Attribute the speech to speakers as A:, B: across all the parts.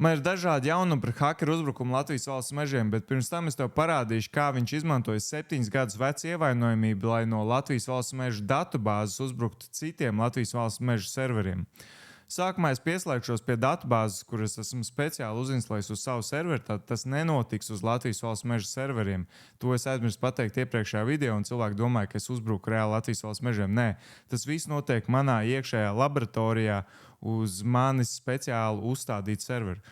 A: Man ir dažādi jaunumi par hakeru uzbrukumu Latvijas valsts mežiem, bet pirms tam es tev parādīšu, kā viņš izmantoja 7 gadus vecu ievainojamību, lai no Latvijas valsts meža datubāzes uzbruktu citiem Latvijas valsts meža serveriem. Sākumā es pieslēgšos pie datubāzes, kuras esmu speciāli uzinstalējis uz savu serveri, tad tas nenotiks uz Latvijas valsts meža serveriem. To es aizmirsu pateikt iepriekšējā video, un cilvēki domāja, ka es uzbruku reāli Latvijas valsts mežiem. Nē, tas viss notiek manā iekšējā laboratorijā uz manis speciāli uzstādītu serveru.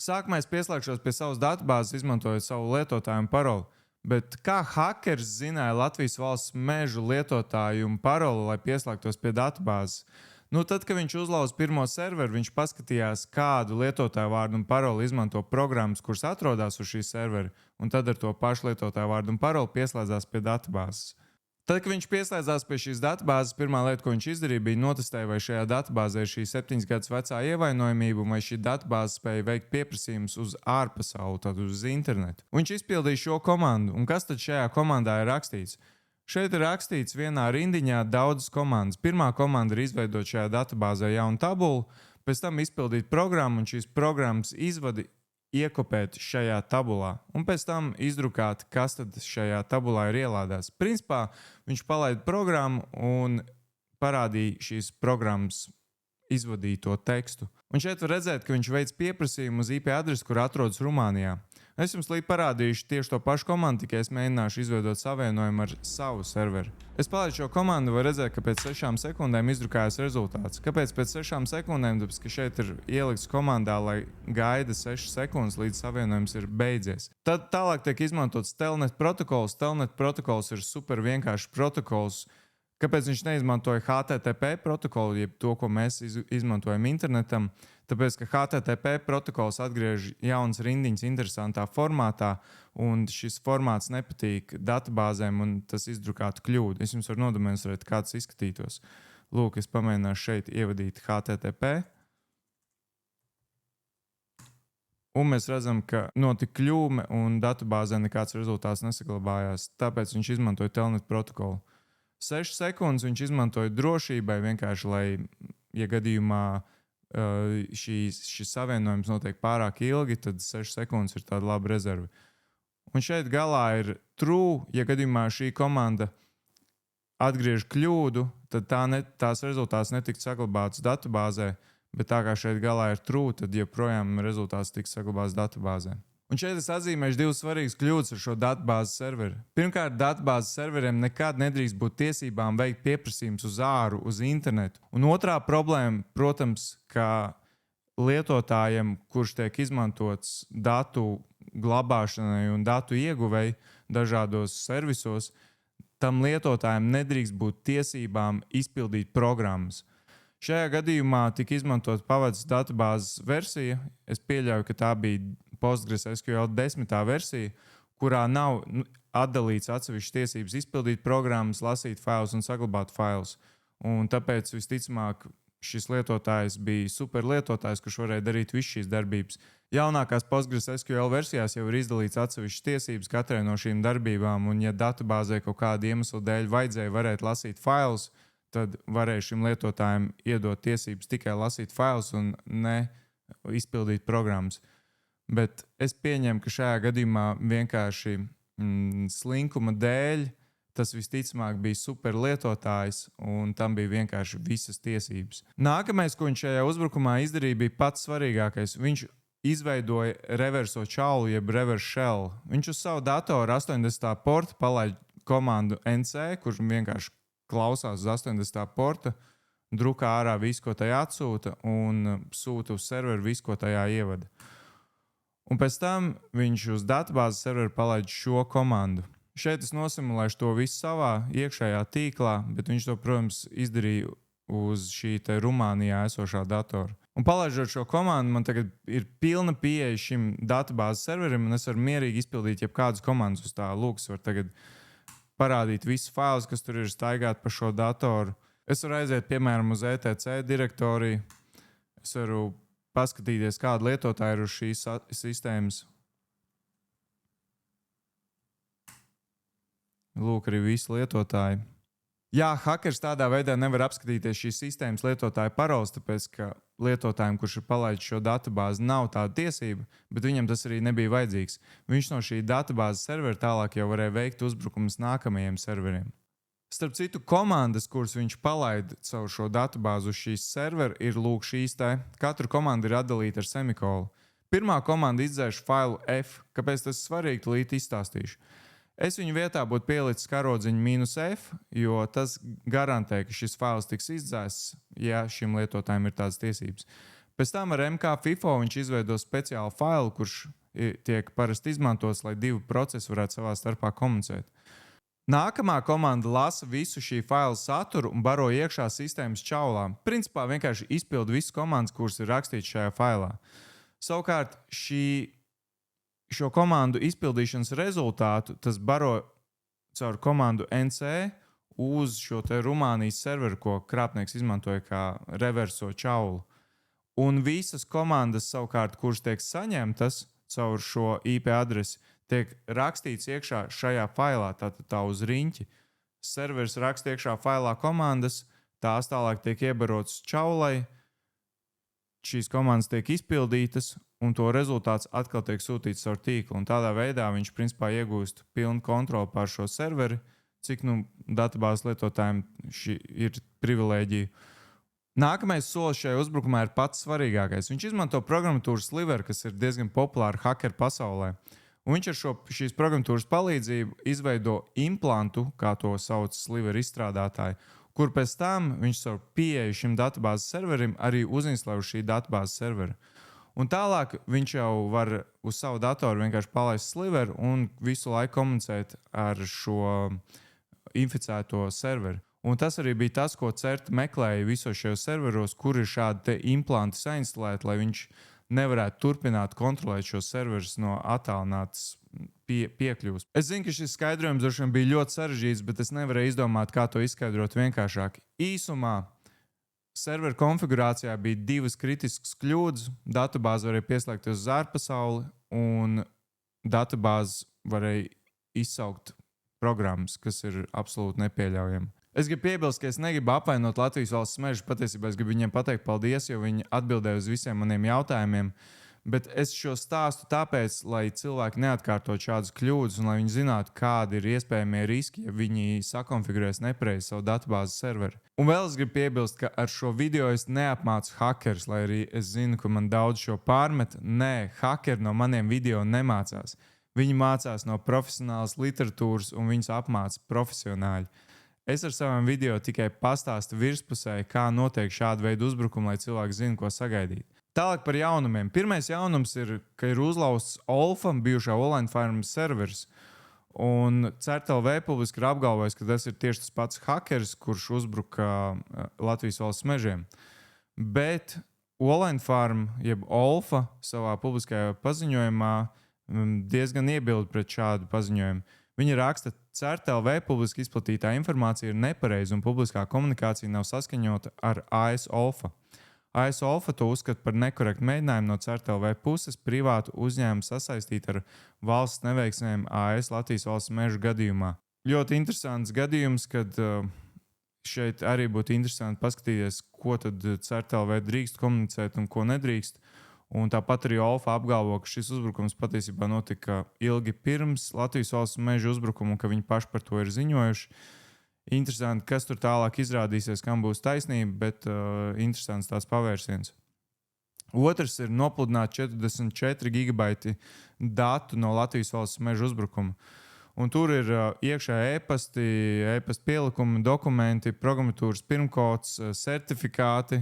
A: Sākumā es pieslēgšos pie savas datubāzes, izmantojot savu lietotāju un paroli. Bet kā hakeris zināja Latvijas valsts mežu lietotāju un paroli, lai pieslēgtos pie datubāzes? Tad, kad viņš uzlauza pirmo serveru, viņš paskatījās, kādu lietotāju vārdu un paroli izmanto programmas, kuras atrodas uz šī servera, un tad ar to pašu lietotāju vārdu un paroli pieslēdzās pie datubāzes. Tad, kad viņš pieslēdzās pie šīs datubāzes, pirmā lieta, ko viņš izdarīja, bija notestēt, vai šajā datubāzē ir šī 7 gadus vecā ievainojamība, un vai šī datubāze spēja veikt pieprasījumus uz ārpasauli, tad uz internetu. Un viņš izpildīja šo komandu, un kas tad šajā komandā ir rakstīts? Šeit ir rakstīts vienā rindiņā daudzas komandas. Pirmā komanda ir izveidot šajā datubāzē jaunu tabulu, pēc tam izpildīt programmu un šīs programmas izvadi iekopēt šajā tabulā. Un pēc tam izdrukāt, kas tad šajā tabulā ir ielādēts. Principā viņš palaida programmu un parādīja šīs programmas izvadīto tekstu. Un šeit var redzēt, ka viņš veic pieprasījumu uz IP adresi, kur atrodas Rumānijā. Es jums līdz parādīšu tieši to pašu komandu, tikai es mēģināšu izveidot savienojumu ar savu serveri. Es palaidu šo komandu, var redzēt, ka pēc 6 sekundēm izdrukājas rezultāts. Kāpēc pēc 6 sekundēm? Tāpēc, ka šeit ir ielikts komandā, lai gaida 6 sekundes, līdz savienojums ir beidzies. Tad tālāk tiek izmantots telnet protokols. Telnet protokols ir super vienkāršs protokols. Kāpēc viņš neizmantoja HTTP protokolu, jeb to, ko mēs izmantojam internetam? Tāpēc, ka HTTP protokols atgriež jaunas rindiņas interesantā formātā, un šis formāts nepatīk datubāzēm, un tas izdrukātu kļūdu. Es jums varu nodemonstrēt, kā tas izskatītos. Lūk, es pamēģināšu šeit ievadīt HTTP. Un mēs redzam, ka notika kļūme, un datubāzē nekāds rezultāts nesaglabājās. Tāpēc viņš izmantoja telnet protokolu. 6 sekundes viņš izmantoja drošībai, vienkārši, lai, ja gadījumā šis savienojums notiek pārāk ilgi, tad 6 sekundes ir tāda laba rezerve. Un šeit galā ir true, ja gadījumā šī komanda atgriež kļūdu, tad tās rezultāts netiks saglabāts datubāzē, bet tā kā šeit galā ir true, tad joprojām rezultāts tiks saglabāts datubāzē. Un šeit es atzīmēšu 2 svarīgas kļūdas ar šo datubāzes serveri. Pirmkārt, datubāzes serveriem nekad nedrīkst būt tiesībām veikt pieprasījumus uz āru, uz internetu. Un otrā problēma, protams, ka lietotājiem, kurš tiek izmantots datu glabāšanai un datu ieguvēji dažādos servisos, tam lietotājiem nedrīkst būt tiesībām izpildīt programmas. Šajā gadījumā tika izmantot pavadas datubāzes versija. Es pieļauju, ka tā bija PostgreSQL 10. versija, kurā nav atdalīts atsevišķas tiesības izpildīt programmas, lasīt failus un saglabāt failus. Un tāpēc visticamāk šis lietotājs bija super lietotājs, kurš varēja darīt visu šīs darbības. Jaunākās PostgreSQL versijās jau ir izdalīts atsevišķas tiesības katrai no šīm darbībām, un ja datubāzē kaut kāda iemesla dēļ vajadzēja varēt lasīt failus, tad varēja šim lietotājiem iedot tiesības tikai lasīt failus un ne izpildīt programmas. Bet es pieņemu, ka šajā gadījumā vienkārši slinkuma dēļ tas visticamāk bija super lietotājs un tam bija vienkārši visas tiesības. Nākamais, ko viņš šajā uzbrukumā izdarīja, bija pats svarīgākais. Viņš izveidoja reverso čaulu, jeb reverse shell. Viņš uz savu datoru 80. portu palaid komandu NC, kurš vienkārši klausās uz 80. porta, drukā ārā visu, ko tajā atsūta, un sūta uz serveru visu, ko tajā ievada. Un pēc tam viņš uz datubāzes serveru palaid šo komandu. Šeit es nosimulēšu to visu savā iekšējā tīklā, bet viņš to, protams, izdarīja uz šī te Rumānijā esošā datora. Un palaižot šo komandu, man tagad ir pilna pieeja šim datubāzes serverim, un es varu mierīgi izpildīt jebkādas komandas uz tā. Lūk, es varu tagad parādīt visus failus, kas tur ir staigāt pa šo datoru. Es varu aiziet, piemēram, uz ETC direktoriju. Es varu paskatīties, kāda lietotāja ir uz šīs sistēmas. Lūk, arī visi lietotāji. Jā, hackers tādā veidā nevar apskatīties šīs sistēmas lietotāja paroles, tāpēc, ka lietotājiem, kurš ir palaidis šo datubāzi, nav tāda tiesība, bet viņam tas arī nebija vajadzīgs. Viņš no šī datubāzes servera tālāk jau varēja veikt uzbrukumus nākamajiem serveriem. Starp citu, komandas, kuras viņš palaida caur šo datubāzi uz šīs servera, ir lūk šīs te. Katra komanda ir atdalīta ar semikolu. Pirmā komanda izdzēš failu F. Kāpēc tas ir svarīgi, tūlīt izstāstīšu. Es viņu vietā būtu pielicis karodziņu -F, jo tas garantē, ka šis fails tiks izdzēsts, ja šim lietotājiem ir tādas tiesības. Pēc tam ar MK-FIFO viņš izveido speciālu failu, kurš tiek parasti izmantots, lai divi procesi varētu savā starpā komunicēt. Nākamā komanda lasa visu šī faila saturu un baro iekšā sistēmas čaulā. Principā vienkārši izpilda visas komandas, kuras ir rakstītas šajā failā. Savukārt šo komandu izpildīšanas rezultātu tas baro caur komandu NC uz šo te Rumānijas serveru, ko krāpnieks izmantoja kā reverso čaulu. Un visas komandas savukārt, kuras tiek saņemtas caur šo IP adresi, tiek rakstīts iekšā šajā failā, tātad tā uz riņķi. Serveris raksta iekšā failā komandas, tās tālāk tiek iebarotas čaulai, šīs komandas tiek izpildītas, un to rezultāts atkal tiek sūtīts caur tīklu. Un tādā veidā viņš principā iegūst pilnu kontroli pār šo serveri, cik datubāzes lietotājiem ir privilēģija. Nākamais solis šajā uzbrukumā ir pats svarīgākais. Viņš izmanto programmatūru Sliver, kas ir diezgan populāra hakeru pasaulē. Un viņš ar šīs programmatūras palīdzību izveido implantu, kā to sauc Sliver izstrādātāji, kur pēc tam viņš savu pieeju šim datubāzes serverim arī uzinstalē uz šī datubāzes servera. Un tālāk viņš jau var uz savu datoru vienkārši palaist Sliver un visu laiku komunicēt ar šo inficēto serveri. Un tas arī bija tas, ko CERT meklēja visos šajos serveros, kur ir šādi implanti sainstalēti, lai viņš nevarētu turpināt kontrolēt šos serverus no attālinātas piekļuves. Es zinu, ka šis skaidrojums droši vien bija ļoti sarežģīts, bet es nevarēju izdomāt, kā to izskaidrot vienkāršāk. Īsumā serveru konfigurācijā bija divas kritiskas kļūdas. Datubāze varēja pieslēgties uz ārpasauli, un datubāze varēja izsaukt programmas, kas ir absolūti nepieļaujami. Es gribu piebilst, ka es negribu apvainot Latvijas valsts mežu. Patiesībā es gribu viņiem pateikt paldies, jo viņi atbildēja uz visiem maniem jautājumiem. Bet es šo stāstu tāpēc, lai cilvēki neatkārtot šādas kļūdas un lai viņi zinātu, kādi ir iespējamie riski, ja viņi sakonfigurēs nepareizi savu datubāzes serveri. Un vēl es gribu piebilst, ka ar šo video es neapmācu hakerus, lai arī es zinu, ka man daudz šo pārmet. Nē, hakeri no maniem video nemācās. Viņi mācās no profesionālas literatūras un viņus apmāca profesionāļi. Es ar saviem video tikai pastāstu virspusē, kā notiek šāda veida uzbrukumi, lai cilvēki zinātu, ko sagaidīt. Tālāk par jaunumiem. Pirmais jaunums ir, ka ir uzlauzts Olfa, bijušā Online Farm serveris. Un CERT.LV publiski ir apgalvojis, ka tas ir tieši tas pats hakeris, kurš uzbruka Latvijas valsts mežiem. Bet Online Farm, jeb Olfa, savā publiskajā paziņojumā diezgan iebilda pret šādu paziņojumu. Viņi raksta, CERT.LV publiski izplatītā informācija ir nepareiza un publiskā komunikācija nav saskaņota ar AS Olfa. AS Olfa to uzskata par nekorektu mēģinājumu no CERT.LV puses privātu uzņēmumu sasaistīt ar valsts neveiksmēm AS Latvijas valsts mežu gadījumā. Ļoti interesants gadījums, kad šeit arī būtu interesanti paskatīties, ko tad CERT.LV drīkst komunicēt un ko nedrīkst. Un tāpat arī Olfa apgalvo, ka šis uzbrukums patiesībā notika ilgi pirms Latvijas valsts meža uzbrukuma un ka viņi paši par to ir ziņojuši. Interesanti, kas tur tālāk izrādīsies, kam būs taisnība, bet interesants tāds pavērsiens. Otrs ir nopludināt 44 gigabaiti datu no Latvijas valsts meža uzbrukuma. Un tur ir iekšā e-pasti, e-pasta pielikumi, dokumenti, programmatūras pirmkods, certifikāti.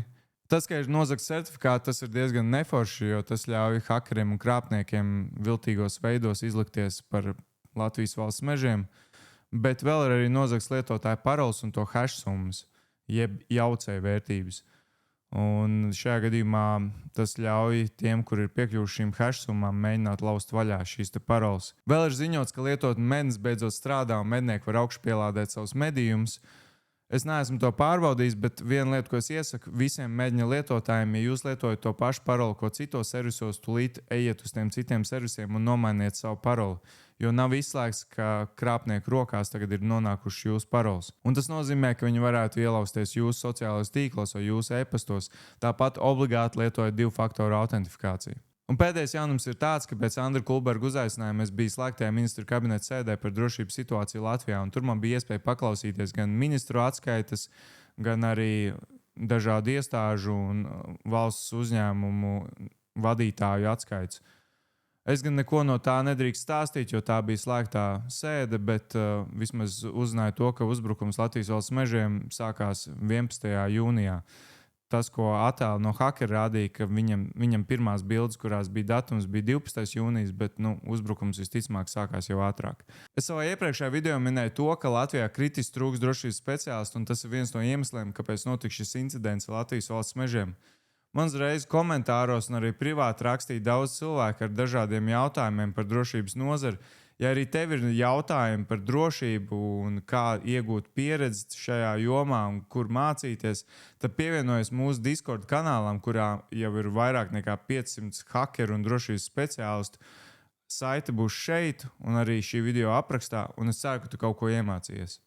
A: Tas, ka ir nozagts certifikāti, tas ir diezgan neforši, jo tas ļauj hakeriem un krāpniekiem viltīgos veidos izlikties par Latvijas valsts mežiem. Bet vēl ir arī nozagts lietotāja paroles un to hash summas, jeb jaucēju vērtības. Un šajā gadījumā tas ļauj tiem, kur ir piekļuvuši šīm hash summām, mēģināt laust vaļā šīs paroles. Vēl ir ziņots, ka lietotnes mednis beidzot strādā un mednieki var augšupielādēt savus medījumus. Es neesmu to pārbaudījis, bet viena lieta, ko es iesaku visiem mēģņa lietotājiem, ja jūs lietojat to pašu paroli, ko citos servisos, tūlīt ejiet uz tiem citiem servisiem un nomainiet savu paroli. jo nav izslēgts, ka krāpnieku rokās tagad ir nonākušas jūsu paroles. Un tas nozīmē, ka viņi varētu ielausties jūsu sociālajos tīklos vai jūsu e-pastos, tāpat obligāti lietojot 2-faktoru autentifikāciju. Un pēdējais jaunums ir tāds, ka pēc Andra Kulberga uzaicinājuma es biju slēgtajā ministru kabineta sēdē par drošības situāciju Latvijā, un tur man bija iespēja paklausīties gan ministru atskaites, gan arī dažādu iestāžu un valsts uzņēmumu vadītāju atskaites. Es gan neko no tā nedrīkst stāstīt, jo tā bija slēgtā sēde, bet vismaz uzzināju to, ka uzbrukums Latvijas valsts mežiem sākās 11. jūnijā. Tas, ko attēlu no hakera rādīja, ka viņam pirmās bildes, kurās bija datums, bija 12. jūnijas, bet uzbrukums visticamāk sākās jau ātrāk. Es savā iepriekšējā video minēju to, ka Latvijā kritiski trūks drošības speciālistu, un tas ir viens no iemesliem, kāpēc notika šis incidents Latvijas valsts mežiem. Man uzreiz komentāros un arī privāti rakstīja daudz cilvēku ar dažādiem jautājumiem par drošības nozari. Ja arī tev ir jautājumi par drošību un kā iegūt pieredzi šajā jomā un kur mācīties, tad pievienojies mūsu Discord kanālam, kurā jau ir vairāk nekā 500 hakeru un drošības speciālistu. Saite būs šeit un arī šī video aprakstā, un es ceru, ka tu kaut ko iemācījies.